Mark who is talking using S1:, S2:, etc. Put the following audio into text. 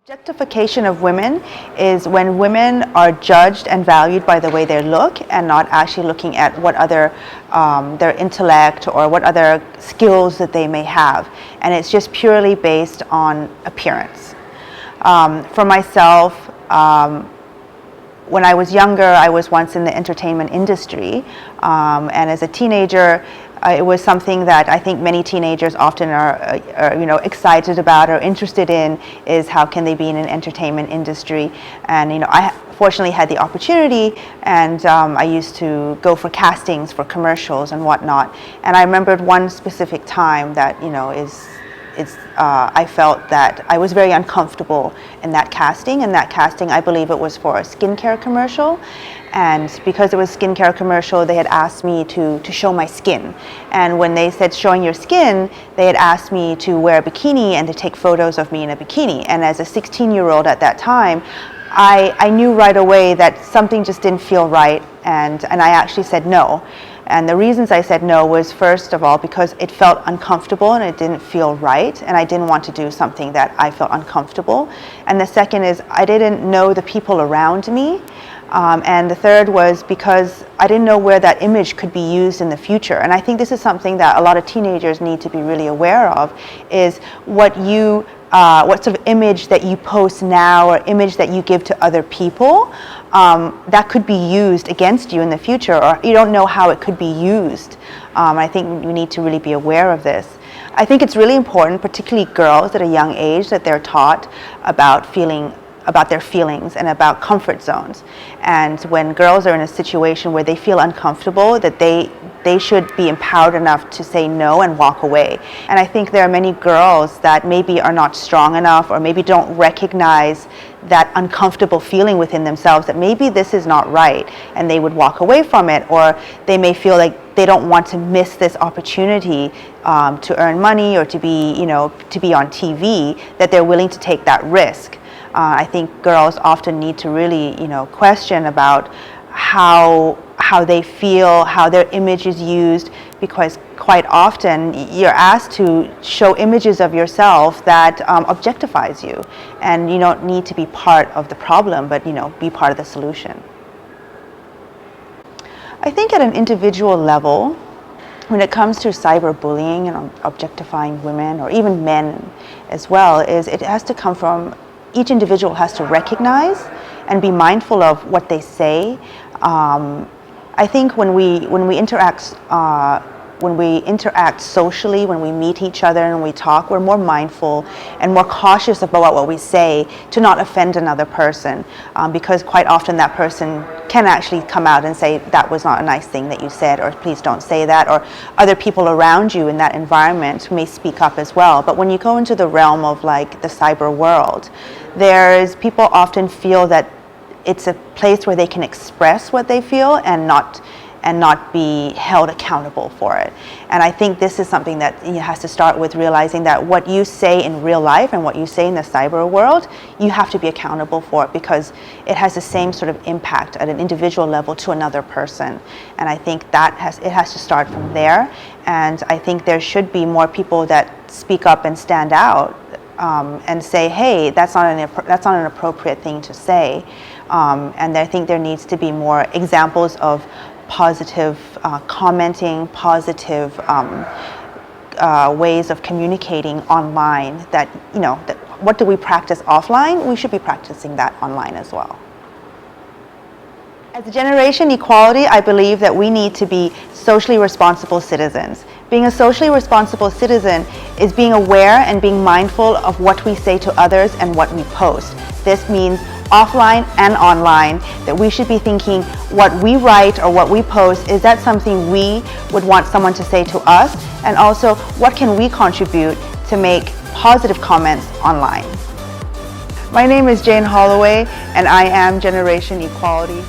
S1: Objectification of women is when women are judged and valued by the way they look and not actually looking at what other their intellect or what other skills that they may have, and it's just purely based on appearance. For myself, when I was younger, I was once in the entertainment industry, and as a teenager, it was something that I think many teenagers often are excited about or interested in, is how can they be in an entertainment industry. And I fortunately had the opportunity, and I used to go for castings for commercials and whatnot. And I remembered one specific time that I felt that I was very uncomfortable in that casting. And that casting, I believe it was for a skincare commercial. And because it was a skincare commercial, they had asked me to show my skin. And when they said showing your skin, they had asked me to wear a bikini and to take photos of me in a bikini. And as a 16-year-old at that time, I knew right away that something just didn't feel right, and I actually said no. And the reasons I said no was, first of all, because it felt uncomfortable and it didn't feel right, and I didn't want to do something that I felt uncomfortable. And the second is I didn't know the people around me. And the third was because I didn't know where that image could be used in the future. And I think this is something that a lot of teenagers need to be really aware of, is what sort of image that you post now or image that you give to other people that could be used against you in the future, or you don't know how it could be used. I think we need to really be aware of this. I think it's really important, particularly girls at a young age, that they're taught about their feelings and about comfort zones. And when girls are in a situation where they feel uncomfortable, that they should be empowered enough to say no and walk away. And I think there are many girls that maybe are not strong enough, or maybe don't recognize that uncomfortable feeling within themselves, that maybe this is not right, and they would walk away from it, or they may feel like they don't want to miss this opportunity to earn money or to be on TV, that they're willing to take that risk. I think girls often need to really, question about how they feel, how their image is used, because quite often you're asked to show images of yourself that objectifies you, and you don't need to be part of the problem, but be part of the solution. I think at an individual level, when it comes to cyberbullying and objectifying women, or even men as well, is it has to come from each individual has to recognize and be mindful of what they say. I think when we interact socially, when we meet each other and we talk, we're more mindful and more cautious about what we say to not offend another person, because quite often that person can actually come out and say, that was not a nice thing that you said, or please don't say that, or other people around you in that environment may speak up as well. But when you go into the realm of like the cyber world, people often feel that it's a place where they can express what they feel and not be held accountable for it. And I think this is something that has to start with realizing that what you say in real life and what you say in the cyber world, you have to be accountable for it, because it has the same sort of impact at an individual level to another person. And I think it has to start from there. And I think there should be more people that speak up and stand out and say, hey, that's not an appropriate thing to say. And I think there needs to be more examples of positive commenting, positive ways of communicating online, that what do we practice offline, we should be practicing that online as well. As a generation equality, I believe that we need to be socially responsible citizens. Being a socially responsible citizen is being aware and being mindful of what we say to others and what we post. This means offline and online, that we should be thinking what we write or what we post, is that something we would want someone to say to us? And also, what can we contribute to make positive comments online? My name is Jane Holloway, and I am Generation Equality.